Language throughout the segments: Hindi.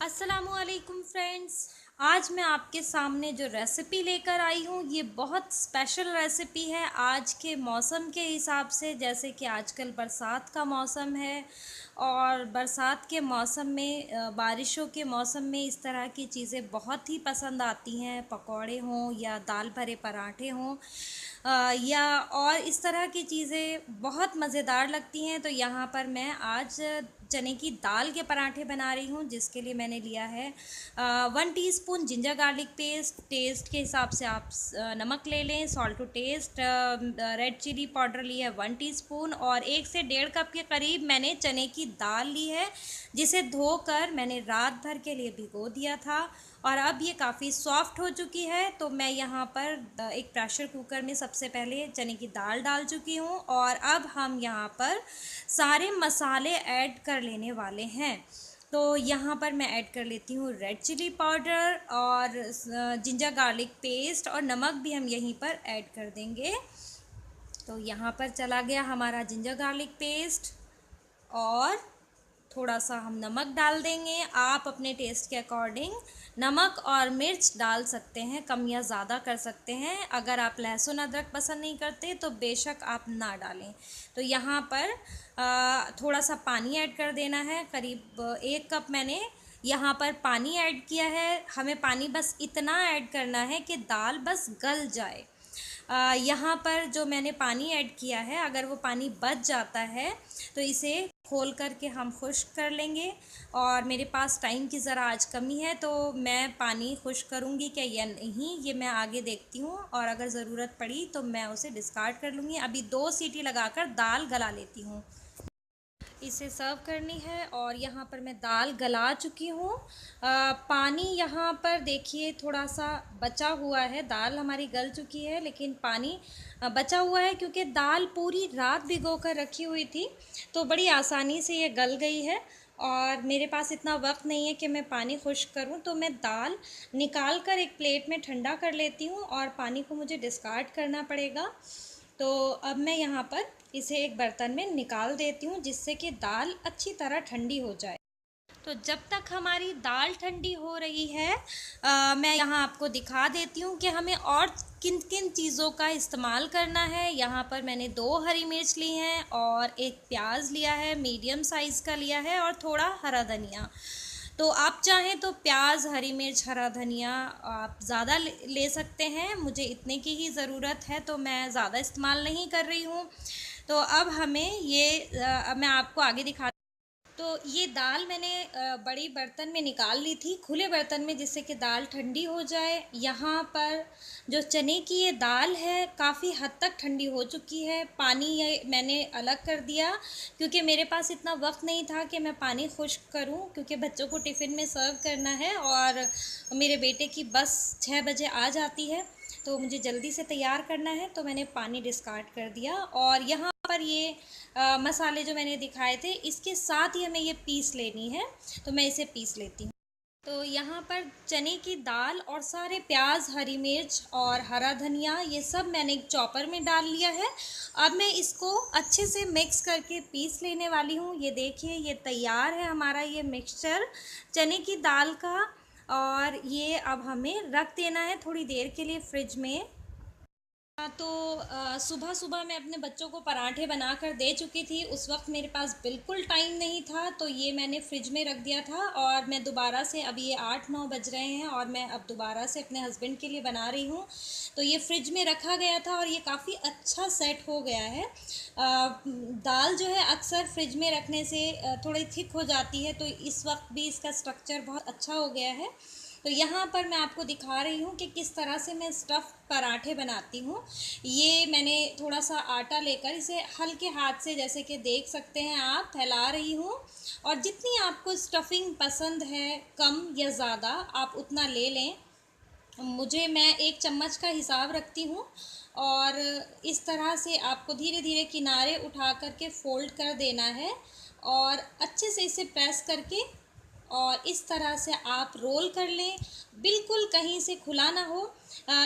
अस्सलामुअलैकुम फ्रेंड्स। आज मैं आपके सामने जो रेसिपी लेकर आई हूँ ये बहुत स्पेशल रेसिपी है आज के मौसम के हिसाब से। जैसे कि आजकल बरसात का मौसम है और बरसात के मौसम में बारिशों के मौसम में इस तरह की चीज़ें बहुत ही पसंद आती हैं। पकौड़े हों या दाल भरे पराठे हों या और इस तरह की चीज़ें बहुत मज़ेदार लगती हैं। तो यहाँ पर मैं आज चने की दाल के पराठे बना रही हूँ, जिसके लिए मैंने लिया है 1 teaspoon ginger garlic paste. Taste के हिसाब से आप नमक ले लें, salt to taste. Red chilli powder लिया है 1 टीस्पून और 1 से 1.5 कप के करीब मैंने चने की दाल ली है, जिसे धोकर मैंने रात भर के लिए भिगो दिया था। और अब ये काफ़ी सॉफ्ट हो चुकी है। तो मैं यहाँ पर एक प्रेशर कुकर में सबसे पहले चने की दाल डाल चुकी हूँ और अब हम यहाँ पर सारे मसाले ऐड कर लेने वाले हैं। तो यहाँ पर मैं ऐड कर लेती हूँ रेड चिली पाउडर और जिंजर गार्लिक पेस्ट, और नमक भी हम यहीं पर ऐड कर देंगे। तो यहाँ पर चला गया हमारा जिंजर गार्लिक पेस्ट और थोड़ा सा हम नमक डाल देंगे। आप अपने टेस्ट के अकॉर्डिंग नमक और मिर्च डाल सकते हैं, कम या ज़्यादा कर सकते हैं। अगर आप लहसुन अदरक पसंद नहीं करते तो बेशक आप ना डालें। तो यहाँ पर थोड़ा सा पानी ऐड कर देना है। करीब 1 कप मैंने यहाँ पर पानी ऐड किया है। हमें पानी बस इतना ऐड करना है कि दाल बस गल जाए। यहाँ पर जो मैंने पानी ऐड किया है, अगर वो पानी बच जाता है तो इसे खोल करके हम खुश्क कर लेंगे। और मेरे पास टाइम की ज़रा आज कमी है तो मैं पानी खुश्क करूँगी क्या या नहीं, ये मैं आगे देखती हूँ, और अगर ज़रूरत पड़ी तो मैं उसे डिस्कार्ड कर लूँगी। अभी 2 सीटी लगाकर दाल गला लेती हूँ। इसे सर्व करनी है और यहाँ पर मैं दाल गला चुकी हूँ। पानी यहाँ पर देखिए थोड़ा सा बचा हुआ है। दाल हमारी गल चुकी है लेकिन पानी बचा हुआ है, क्योंकि दाल पूरी रात भिगो कर रखी हुई थी तो बड़ी आसानी से ये गल गई है। और मेरे पास इतना वक्त नहीं है कि मैं पानी खुश्क करूँ, तो मैं दाल निकाल कर एक प्लेट में ठंडा कर लेती हूँ और पानी को मुझे डिस्कार्ड करना पड़ेगा। तो अब मैं यहाँ पर इसे एक बर्तन में निकाल देती हूँ, जिससे कि दाल अच्छी तरह ठंडी हो जाए। तो जब तक हमारी दाल ठंडी हो रही है मैं यहाँ आपको दिखा देती हूँ कि हमें और किन किन चीज़ों का इस्तेमाल करना है। यहाँ पर मैंने 2 हरी मिर्च ली हैं और एक प्याज लिया है, मीडियम साइज़ का लिया है, और थोड़ा हरा धनिया। तो आप चाहें तो प्याज, हरी मिर्च, हरा धनिया आप ज़्यादा ले सकते हैं। मुझे इतने की ही ज़रूरत है तो मैं ज़्यादा इस्तेमाल नहीं कर रही हूँ। तो अब हमें ये अब मैं आपको आगे दिखा। तो ये दाल मैंने बड़ी बर्तन में निकाल ली थी, खुले बर्तन में, जिससे कि दाल ठंडी हो जाए। यहाँ पर जो चने की ये दाल है काफ़ी हद तक ठंडी हो चुकी है। पानी ये मैंने अलग कर दिया क्योंकि मेरे पास इतना वक्त नहीं था कि मैं पानी खुश्क करूँ, क्योंकि बच्चों को टिफ़िन में सर्व करना है और मेरे बेटे की बस 6 बजे आ जाती है तो मुझे जल्दी से तैयार करना है। तो मैंने पानी डिस्कार्ड कर दिया और यहाँ पर ये मसाले जो मैंने दिखाए थे इसके साथ ही हमें ये पीस लेनी है। तो मैं इसे पीस लेती हूँ। तो यहाँ पर चने की दाल और सारे प्याज, हरी मिर्च और हरा धनिया ये सब मैंने एक चॉपर में डाल लिया है। अब मैं इसको अच्छे से मिक्स करके पीस लेने वाली हूँ। ये देखिए ये तैयार है हमारा ये मिक्सचर चने की दाल का। और ये अब हमें रख देना है थोड़ी देर के लिए फ्रिज में। तो सुबह सुबह मैं अपने बच्चों को पराठे बना कर दे चुकी थी। उस वक्त मेरे पास बिल्कुल टाइम नहीं था तो ये मैंने फ्रिज में रख दिया था। और मैं दोबारा से, अभी ये 8-9 बज रहे हैं और मैं अब दोबारा से अपने हस्बैंड के लिए बना रही हूँ। तो ये फ्रिज में रखा गया था और ये काफ़ी अच्छा सेट हो गया है। दाल जो है अक्सर फ्रिज में रखने से थोड़ी थिक हो जाती है, तो इस वक्त भी इसका स्ट्रक्चर बहुत अच्छा हो गया है। तो यहाँ पर मैं आपको दिखा रही हूँ कि किस तरह से मैं स्टफ़ पराठे बनाती हूँ। ये मैंने थोड़ा सा आटा लेकर इसे हल्के हाथ से, जैसे कि देख सकते हैं आप, फैला रही हूँ। और जितनी आपको स्टफिंग पसंद है, कम या ज़्यादा, आप उतना ले लें। मैं 1 चम्मच का हिसाब रखती हूँ। और इस तरह से आपको धीरे धीरे किनारे उठा करके फ़ोल्ड कर देना है और अच्छे से इसे प्रेस करके और इस तरह से आप रोल कर लें, बिल्कुल कहीं से खुला ना हो।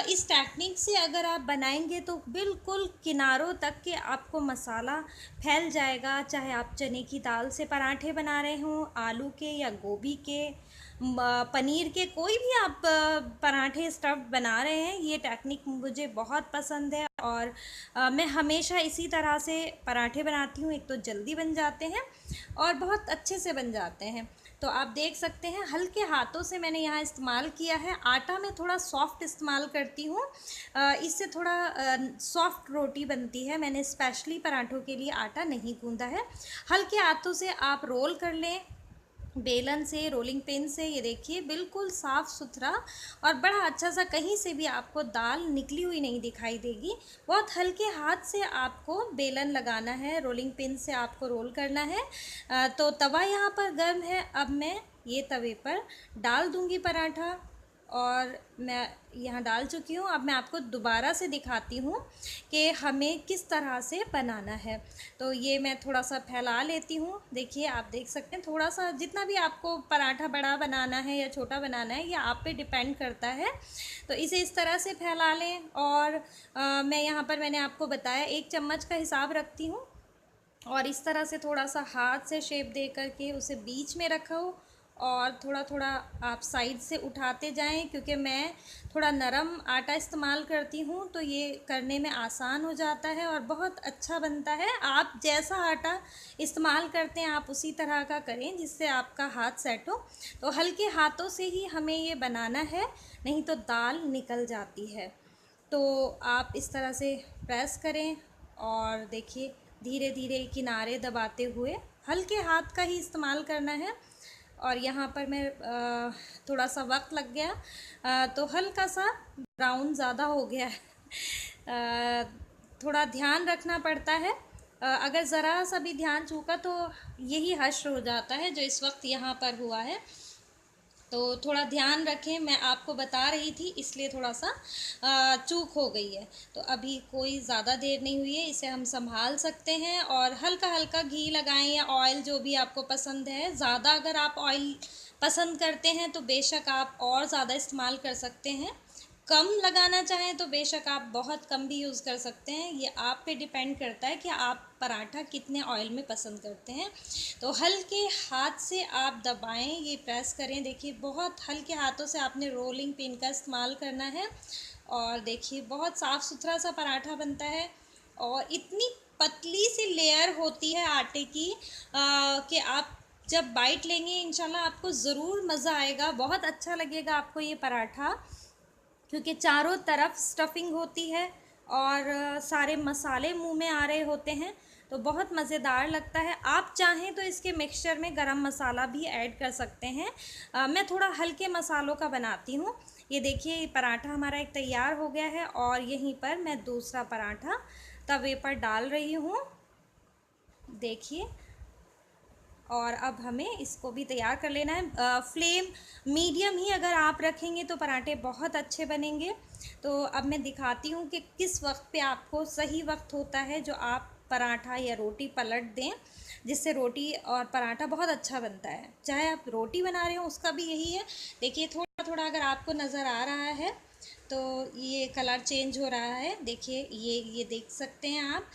इस टेक्निक से अगर आप बनाएंगे तो बिल्कुल किनारों तक के आपको मसाला फैल जाएगा। चाहे आप चने की दाल से पराठे बना रहे हों, आलू के या गोभी के, पनीर के, कोई भी आप पराठे स्टफ़्ड बना रहे हैं, ये टेक्निक मुझे बहुत पसंद है। और मैं हमेशा इसी तरह से पराठे बनाती हूँ। एक तो जल्दी बन जाते हैं और बहुत अच्छे से बन जाते हैं। तो आप देख सकते हैं हल्के हाथों से मैंने यहाँ इस्तेमाल किया है। आटा मैं थोड़ा सॉफ्ट इस्तेमाल करती हूँ, इससे थोड़ा सॉफ्ट रोटी बनती है। मैंने स्पेशली पराठों के लिए आटा नहीं गूंदा है। हल्के हाथों से आप रोल कर लें, बेलन से, रोलिंग पिन से। ये देखिए बिल्कुल साफ़ सुथरा और बड़ा अच्छा सा, कहीं से भी आपको दाल निकली हुई नहीं दिखाई देगी। बहुत हल्के हाथ से आपको बेलन लगाना है, रोलिंग पिन से आपको रोल करना है। तो तवा यहाँ पर गर्म है। अब मैं ये तवे पर डाल दूँगी पराठा, और मैं यहाँ डाल चुकी हूँ। अब मैं आपको दोबारा से दिखाती हूँ कि हमें किस तरह से बनाना है। तो ये मैं थोड़ा सा फैला लेती हूँ। देखिए आप देख सकते हैं, थोड़ा सा, जितना भी आपको पराठा बड़ा बनाना है या छोटा बनाना है, ये आप पे डिपेंड करता है। तो इसे इस तरह से फैला लें। और मैं यहाँ पर, मैंने आपको बताया, 1 चम्मच का हिसाब रखती हूँ, और इस तरह से थोड़ा सा हाथ से शेप दे करके उसे बीच में रखो, और थोड़ा थोड़ा आप साइड से उठाते जाएं। क्योंकि मैं थोड़ा नरम आटा इस्तेमाल करती हूँ तो ये करने में आसान हो जाता है और बहुत अच्छा बनता है। आप जैसा आटा इस्तेमाल करते हैं आप उसी तरह का करें जिससे आपका हाथ सेट हो। तो हल्के हाथों से ही हमें ये बनाना है, नहीं तो दाल निकल जाती है। तो आप इस तरह से प्रेस करें, और देखिए धीरे धीरे किनारे दबाते हुए, हल्के हाथ का ही इस्तेमाल करना है। और यहाँ पर मैं थोड़ा सा वक्त लग गया, तो हल्का सा ब्राउन ज़्यादा हो गया है। थोड़ा ध्यान रखना पड़ता है, अगर ज़रा सा भी ध्यान चूका तो यही हश्र हो जाता है जो इस वक्त यहाँ पर हुआ है। तो थोड़ा ध्यान रखें, मैं आपको बता रही थी इसलिए थोड़ा सा चूक हो गई है। तो अभी कोई ज़्यादा देर नहीं हुई है, इसे हम संभाल सकते हैं। और हल्का हल्का घी लगाएं या ऑयल, जो भी आपको पसंद है। ज़्यादा अगर आप ऑयल पसंद करते हैं तो बेशक आप और ज़्यादा इस्तेमाल कर सकते हैं। कम लगाना चाहें तो बेशक आप बहुत कम भी यूज़ कर सकते हैं। ये आप पे डिपेंड करता है कि आप पराठा कितने ऑयल में पसंद करते हैं। तो हल्के हाथ से आप दबाएं, ये प्रेस करें। देखिए बहुत हल्के हाथों से आपने रोलिंग पिन का इस्तेमाल करना है। और देखिए बहुत साफ़ सुथरा सा पराठा बनता है, और इतनी पतली सी लेयर होती है आटे की कि आप जब बाइट लेंगे इंशाल्लाह आपको ज़रूर मज़ा आएगा, बहुत अच्छा लगेगा आपको ये पराठा। क्योंकि चारों तरफ स्टफिंग होती है और सारे मसाले मुंह में आ रहे होते हैं, तो बहुत मज़ेदार लगता है। आप चाहें तो इसके मिक्सचर में गरम मसाला भी ऐड कर सकते हैं। मैं थोड़ा हल्के मसालों का बनाती हूँ। ये देखिए पराठा हमारा एक तैयार हो गया है, और यहीं पर मैं दूसरा पराठा तवे पर डाल रही हूँ। देखिए, और अब हमें इसको भी तैयार कर लेना है। फ्लेम मीडियम ही अगर आप रखेंगे तो पराठे बहुत अच्छे बनेंगे। तो अब मैं दिखाती हूँ कि किस वक्त पे आपको सही वक्त होता है जो आप पराठा या रोटी पलट दें, जिससे रोटी और पराठा बहुत अच्छा बनता है। चाहे आप रोटी बना रहे हो उसका भी यही है। देखिए थोड़ा थोड़ा अगर आपको नज़र आ रहा है तो ये कलर चेंज हो रहा है। देखिए ये देख सकते हैं आप,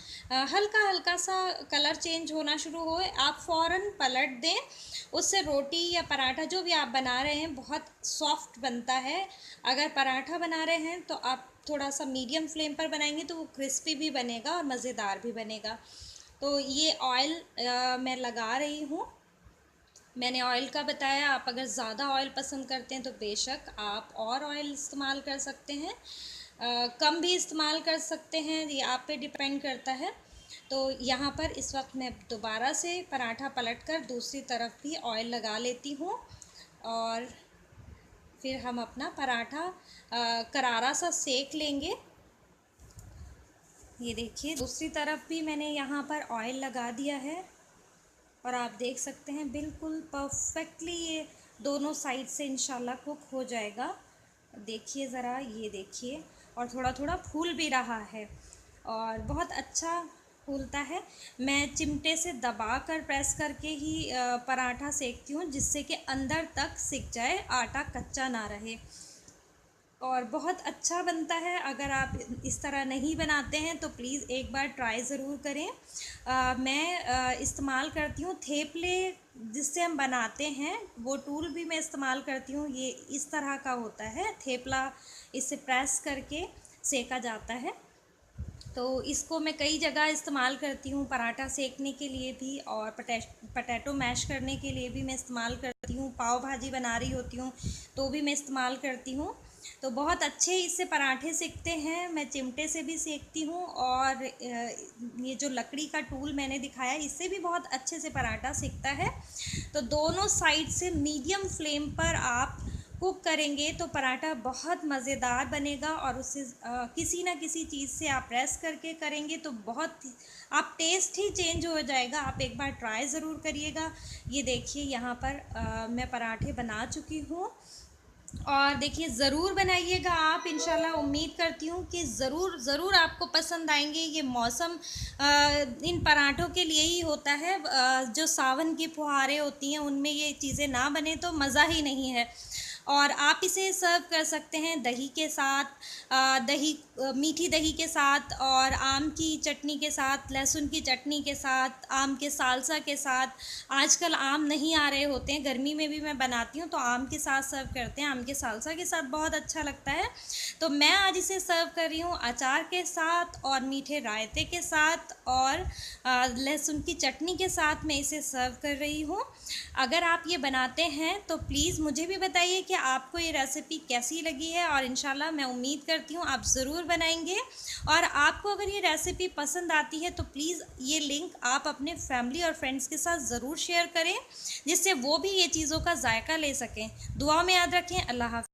हल्का हल्का सा कलर चेंज होना शुरू हो, आप फ़ौरन पलट दें। उससे रोटी या पराठा जो भी आप बना रहे हैं बहुत सॉफ्ट बनता है। अगर पराठा बना रहे हैं तो आप थोड़ा सा मीडियम फ्लेम पर बनाएंगे तो वो क्रिस्पी भी बनेगा और मज़ेदार भी बनेगा। तो ये ऑयल मैं लगा रही हूँ। मैंने ऑयल का बताया, आप अगर ज़्यादा ऑयल पसंद करते हैं तो बेशक आप और ऑयल इस्तेमाल कर सकते हैं, कम भी इस्तेमाल कर सकते हैं, ये आप पे डिपेंड करता है। तो यहाँ पर इस वक्त मैं दोबारा से पराठा पलटकर दूसरी तरफ भी ऑयल लगा लेती हूँ, और फिर हम अपना पराठा करारा सा सेक लेंगे। ये देखिए दूसरी तरफ भी मैंने यहाँ पर ऑयल लगा दिया है, और आप देख सकते हैं बिल्कुल परफेक्टली ये दोनों साइड से इंशाल्लाह कुक हो जाएगा। देखिए ज़रा, ये देखिए, और थोड़ा थोड़ा फूल भी रहा है और बहुत अच्छा फूलता है। मैं चिमटे से दबाकर प्रेस करके ही पराठा सेकती हूँ, जिससे कि अंदर तक सिक जाए, आटा कच्चा ना रहे और बहुत अच्छा बनता है। अगर आप इस तरह नहीं बनाते हैं तो प्लीज़ एक बार ट्राई ज़रूर करें। मैं इस्तेमाल करती हूँ थेपले, जिससे हम बनाते हैं वो टूल भी मैं इस्तेमाल करती हूँ। ये इस तरह का होता है थेपला, इसे प्रेस करके सेका जाता है। तो इसको मैं कई जगह इस्तेमाल करती हूँ, पराठा सेकने के लिए भी और पटैटो मैश करने के लिए भी मैं इस्तेमाल करती हूँ। पाव भाजी बना रही होती हूँ तो भी मैं इस्तेमाल करती हूँ। तो बहुत अच्छे इससे पराठे सेकते हैं। मैं चिमटे से भी सेकती हूँ और ये जो लकड़ी का टूल मैंने दिखाया इससे भी बहुत अच्छे से पराठा सेकता है। तो दोनों साइड से मीडियम फ्लेम पर आप कुक करेंगे तो पराठा बहुत मज़ेदार बनेगा और उससे किसी ना किसी चीज़ से आप प्रेस करके करेंगे तो बहुत आप टेस्ट ही चेंज हो जाएगा। आप एक बार ट्राई ज़रूर करिएगा। ये देखिए यहाँ पर मैं पराठे बना चुकी हूँ और देखिए ज़रूर बनाइएगा आप। इंशाल्लाह उम्मीद करती हूँ कि ज़रूर ज़रूर आपको पसंद आएंगे। ये मौसम इन पराठों के लिए ही होता है। जो सावन की फुहारें होती हैं उनमें ये चीज़ें ना बने तो मज़ा ही नहीं है। और आप इसे सर्व कर सकते हैं दही के साथ, मीठी दही के साथ और आम की चटनी के साथ, लहसुन की चटनी के साथ, आम के सालसा के साथ। आजकल आम नहीं आ रहे होते हैं, गर्मी में भी मैं बनाती हूँ तो आम के साथ सर्व करते हैं, आम के सालसा के साथ बहुत अच्छा लगता है। तो मैं आज इसे सर्व कर रही हूँ अचार के साथ और मीठे रायते के साथ और लहसुन की चटनी के साथ मैं इसे सर्व कर रही हूँ। अगर आप ये बनाते हैं तो प्लीज़ मुझे भी बताइए कि आपको ये रेसिपी कैसी लगी है और इंशाल्लाह मैं उम्मीद करती हूँ आप ज़रूर बनाएंगे। और आपको अगर ये रेसिपी पसंद आती है तो प्लीज़ ये लिंक आप अपने फैमिली और फ्रेंड्स के साथ ज़रूर शेयर करें, जिससे वो भी ये चीज़ों का जायका ले सकें। दुआ में याद रखें। अल्लाह हाफ़िज़।